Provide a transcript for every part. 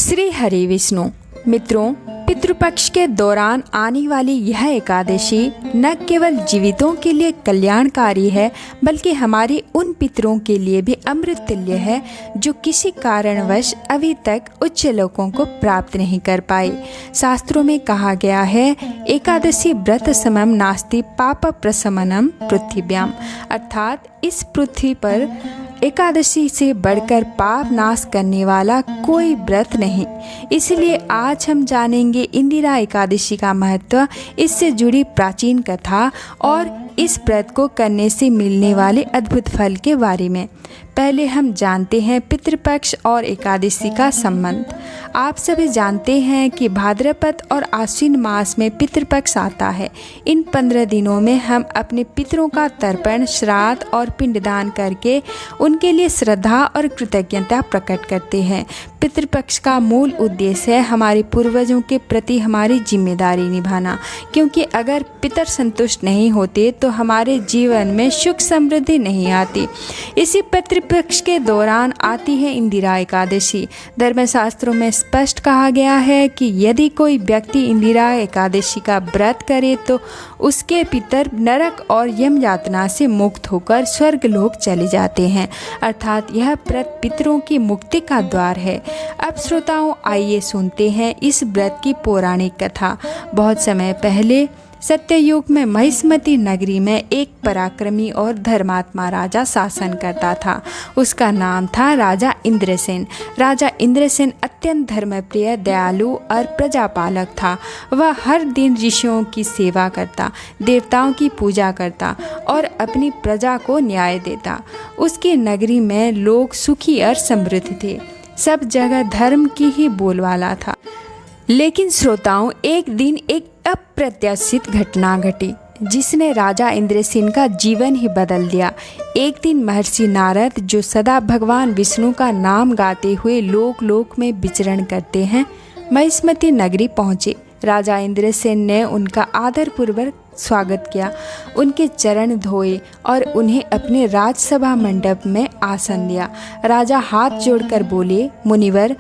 श्री हरि विष्णु। मित्रों, पितृपक्ष के दौरान आने वाली यह एकादशी न केवल जीवितों के लिए कल्याणकारी है, बल्कि हमारे उन पितरों के लिए भी अमृत तुल्य है जो किसी कारणवश अभी तक उच्च लोकों को प्राप्त नहीं कर पाए। शास्त्रों में कहा गया है, एकादशी व्रत समम नास्ति पाप प्रशमनम पृथ्व्याम, अर्थात इस पृथ्वी पर एकादशी से बढ़कर पाप नाश करने वाला कोई व्रत नहीं। इसलिए आज हम जानेंगे इंदिरा एकादशी का महत्व, इससे जुड़ी प्राचीन कथा और इस व्रत को करने से मिलने वाले अद्भुत फल के बारे में। पहले हम जानते हैं पितृपक्ष और एकादशी का संबंध। आप सभी जानते हैं कि भाद्रपद और आश्विन मास में पितृपक्ष आता है। इन 15 दिनों में हम अपने पितरों का तर्पण, श्राद्ध और पिंडदान करके उनके लिए श्रद्धा और कृतज्ञता प्रकट करते हैं। पितृपक्ष का मूल उद्देश्य है हमारे पूर्वजों के प्रति हमारी जिम्मेदारी निभाना, क्योंकि अगर पितर संतुष्ट नहीं होते तो हमारे जीवन में सुख समृद्धि नहीं आती। इसी पितृपक्ष के दौरान आती है इंदिरा एकादशी। धर्मशास्त्रों में स्पष्ट कहा गया है कि यदि कोई व्यक्ति इंदिरा एकादशी का व्रत करे तो उसके पितर नरक और यम यातना से मुक्त होकर स्वर्ग लोक चले जाते हैं, अर्थात यह व्रत पितरों की मुक्ति का द्वार है। अब श्रोताओं, आइए सुनते हैं इस व्रत की पौराणिक कथा। बहुत समय पहले सत्ययुग में महिष्मती नगरी में एक पराक्रमी और धर्मात्मा राजा शासन करता था। उसका नाम था राजा इंद्रसेन। राजा इंद्रसेन अत्यंत धर्मप्रिय, दयालु और प्रजापालक था। वह हर दिन ऋषियों की सेवा करता, देवताओं की पूजा करता और अपनी प्रजा को न्याय देता। उसकी नगरी में लोग सुखी और समृद्ध थे। सब जगह धर्म की ही बोलबाला था। लेकिन श्रोताओं, एक दिन एक अप्रत्याशित घटना घटी जिसने राजा इंद्रसेन का जीवन ही बदल दिया। एक दिन महर्षि नारद, जो सदा भगवान विष्णु का नाम गाते हुए लोक लोक में विचरण करते हैं, महिष्मती नगरी पहुँचे। राजा इंद्रसेन ने उनका आदरपूर्वक स्वागत किया, उनके चरण धोए और उन्हें अपने राजसभा मंडप में आसन दिया। राजा हाथ जोड़कर बोले, मुनिवर,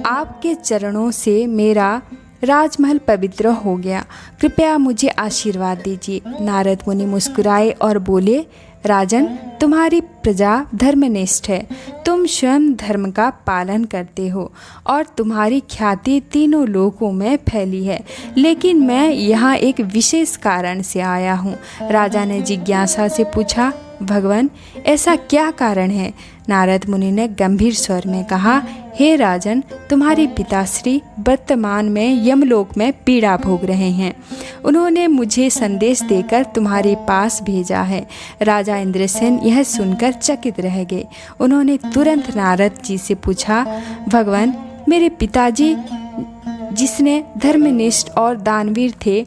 आपके चरणों से मेरा राजमहल पवित्र हो गया, कृपया मुझे आशीर्वाद दीजिए। नारद मुनि मुस्कुराए और बोले, राजन, तुम्हारी प्रजा धर्मनिष्ठ है, तुम स्वयं धर्म का पालन करते हो और तुम्हारी ख्याति तीनों लोकों में फैली है। लेकिन मैं यहाँ एक विशेष कारण से आया हूँ। राजा ने जिज्ञासा से पूछा, भगवान, ऐसा क्या कारण है? नारद मुनि ने गंभीर स्वर में कहा, हे राजन, तुम्हारे पिताश्री वर्तमान में यमलोक में पीड़ा भोग रहे हैं। उन्होंने मुझे संदेश देकर तुम्हारे पास भेजा है। राजा इंद्रसेन यह सुनकर चकित रह गए। उन्होंने तुरंत नारद जी से पूछा, भगवान, मेरे पिताजी जिसने धर्मनिष्ठ और दानवीर थे,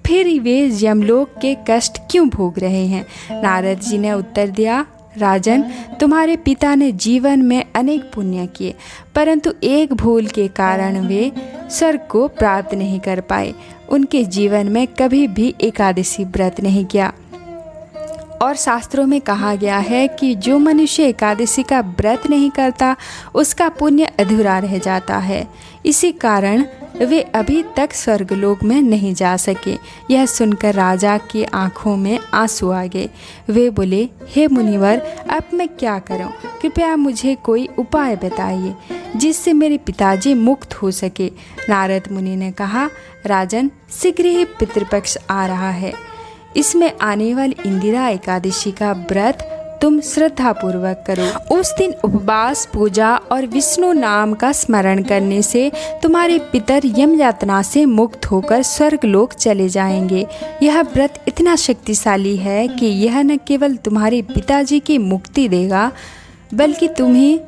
फिर वे यमलोक के कष्ट क्यों भोग रहे हैं? नारद जी ने उत्तर दिया, राजन, तुम्हारे पिता ने जीवन में अनेक पुण्य किए, परंतु एक भूल के कारण वे स्वर्ग को प्राप्त नहीं कर पाए। उनके जीवन में कभी भी एकादशी व्रत नहीं किया। और शास्त्रों में कहा गया है कि जो मनुष्य एकादशी का व्रत नहीं करता, उसका पुण्य अधूरा रह जाता है। इसी कारण वे अभी तक स्वर्गलोक में नहीं जा सके। यह सुनकर राजा की आंखों में आंसू आ गए। वे बोले, हे मुनिवर, अब मैं क्या करूं? कृपया मुझे कोई उपाय बताइए जिससे मेरे पिताजी मुक्त हो सके। नारद मुनि ने कहा, राजन, शीघ्र ही पितृपक्ष आ रहा है। इसमें आने वाली इंदिरा एकादशी का व्रत तुम श्रद्धापूर्वक करो। उस दिन उपवास, पूजा और विष्णु नाम का स्मरण करने से तुम्हारे पितर यम यातना से मुक्त होकर स्वर्ग लोक चले जाएंगे। यह व्रत इतना शक्तिशाली है कि यह न केवल तुम्हारे पिताजी की मुक्ति देगा, बल्कि तुम्हें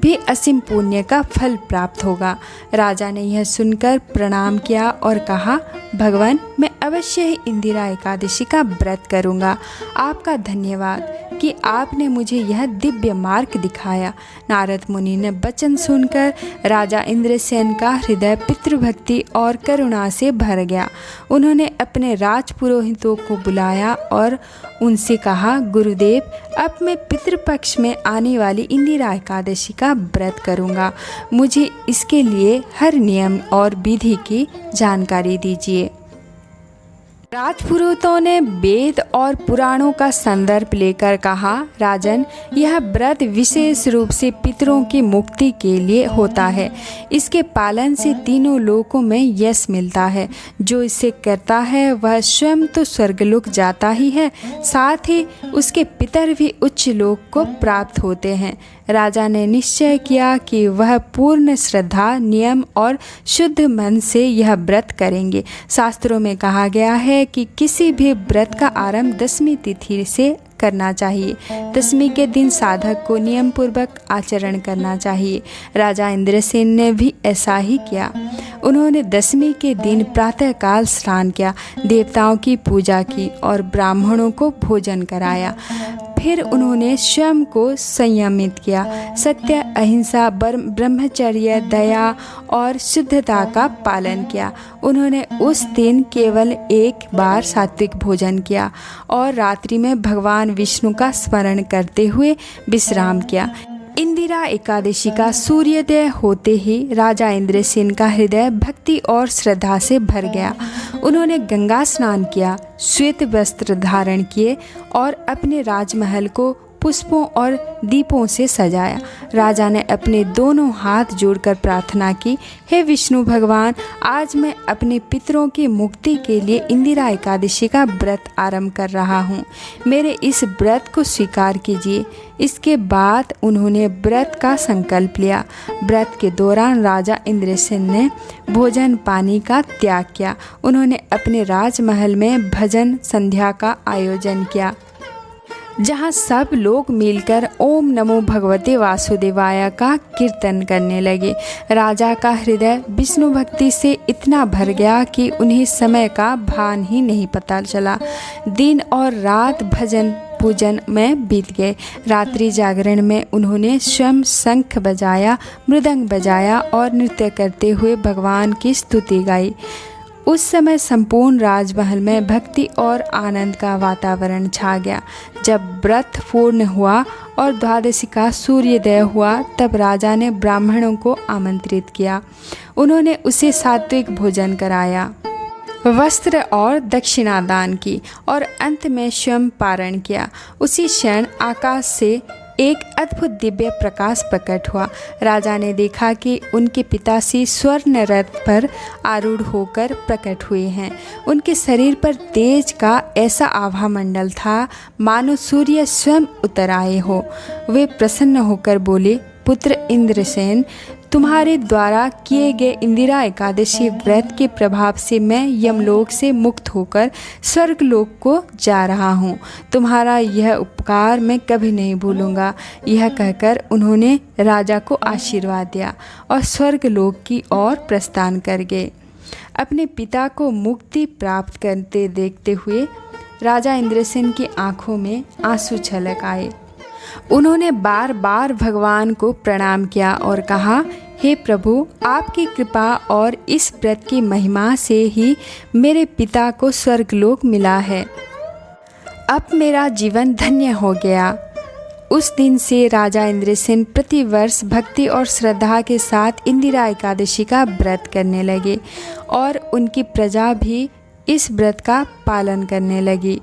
भी असीम पुण्य का फल प्राप्त होगा। राजा ने यह सुनकर प्रणाम किया और कहा, भगवान, मैं अवश्य ही इंदिरा एकादशी का व्रत करूंगा। आपका धन्यवाद। कि आपने मुझे यह दिव्य मार्ग दिखाया। नारद मुनि ने वचन सुनकर राजा इंद्रसेन का हृदय पितृभक्ति और करुणा से भर गया। उन्होंने अपने राजपुरोहितों को बुलाया और उनसे कहा, गुरुदेव, अब मैं पितृपक्ष में आने वाली इंदिरा एकादशी का व्रत करूँगा। मुझे इसके लिए हर नियम और विधि की जानकारी दीजिए। राजपुरोहितों ने वेद और पुराणों का संदर्भ लेकर कहा, राजन, यह व्रत विशेष रूप से पितरों की मुक्ति के लिए होता है। इसके पालन से तीनों लोकों में यश मिलता है। जो इसे करता है वह स्वयं तो स्वर्गलोक जाता ही है, साथ ही उसके पितर भी उच्च लोक को प्राप्त होते हैं। राजा ने निश्चय किया कि वह पूर्ण श्रद्धा, नियम और शुद्ध मन से यह व्रत करेंगे। शास्त्रों में कहा गया है कि किसी भी व्रत का आरंभ 10वीं तिथि से करना चाहिए। 10वीं के दिन साधक को नियम पूर्वक आचरण करना चाहिए। राजा इंद्रसेन ने भी ऐसा ही किया। उन्होंने 10वीं के दिन प्रातःकाल स्नान किया, देवताओं की पूजा की और ब्राह्मणों को भोजन कराया। फिर उन्होंने स्वयं को संयमित किया। सत्य, अहिंसा, ब्रह्मचर्य, दया और शुद्धता का पालन किया। उन्होंने उस दिन केवल एक बार सात्विक भोजन किया और रात्रि में भगवान विष्णु का स्मरण करते हुए विश्राम किया। इंदिरा एकादशी का सूर्योदय होते ही राजा इंद्रसेन का हृदय भक्ति और श्रद्धा से भर गया। उन्होंने गंगा स्नान किया, श्वेत वस्त्र धारण किए और अपने राजमहल को पुष्पों और दीपों से सजाया। राजा ने अपने दोनों हाथ जोड़कर प्रार्थना की, हे विष्णु भगवान, आज मैं अपने पितरों की मुक्ति के लिए इंदिरा एकादशी का व्रत आरंभ कर रहा हूँ। मेरे इस व्रत को स्वीकार कीजिए। इसके बाद उन्होंने व्रत का संकल्प लिया। व्रत के दौरान राजा इंद्रसेन ने भोजन पानी का त्याग किया। उन्होंने अपने राजमहल में भजन संध्या का आयोजन किया, जहाँ सब लोग मिलकर ओम नमो भगवते वासुदेवाय का कीर्तन करने लगे। राजा का हृदय विष्णु भक्ति से इतना भर गया कि उन्हें समय का भान ही नहीं पता चला। दिन और रात भजन पूजन में बीत गए। रात्रि जागरण में उन्होंने स्वयं शंख बजाया, मृदंग बजाया और नृत्य करते हुए भगवान की स्तुति गाई। उस समय संपूर्ण राजमहल में भक्ति और आनंद का वातावरण छा गया। जब व्रत पूर्ण हुआ और द्वादशी का सूर्योदय हुआ, तब राजा ने ब्राह्मणों को आमंत्रित किया। उन्होंने उसे सात्विक भोजन कराया, वस्त्र और दक्षिणा दान की और अंत में स्वयं पारण किया। उसी क्षण आकाश से एक अद्भुत दिव्य प्रकाश प्रकट हुआ। राजा ने देखा कि उनके पिताश्री स्वर्ण रथ पर आरूढ़ होकर प्रकट हुए हैं। उनके शरीर पर तेज का ऐसा आभा मंडल था मानो सूर्य स्वयं उतर आए हो। वे प्रसन्न होकर बोले, पुत्र इंद्रसेन, तुम्हारे द्वारा किए गए इंदिरा एकादशी व्रत के प्रभाव से मैं यमलोक से मुक्त होकर स्वर्गलोक को जा रहा हूँ। तुम्हारा यह उपकार मैं कभी नहीं भूलूंगा। यह कहकर उन्होंने राजा को आशीर्वाद दिया और स्वर्गलोक की ओर प्रस्थान कर गए। अपने पिता को मुक्ति प्राप्त करते देखते हुए राजा इंद्रसेन की आंखों में आंसू छलक आए। उन्होंने बार बार भगवान को प्रणाम किया और कहा, हे प्रभु, आपकी कृपा और इस व्रत की महिमा से ही मेरे पिता को स्वर्गलोक मिला है। अब मेरा जीवन धन्य हो गया। उस दिन से राजा इंद्रसेन प्रतिवर्ष भक्ति और श्रद्धा के साथ इंदिरा एकादशी का व्रत करने लगे और उनकी प्रजा भी इस व्रत का पालन करने लगी।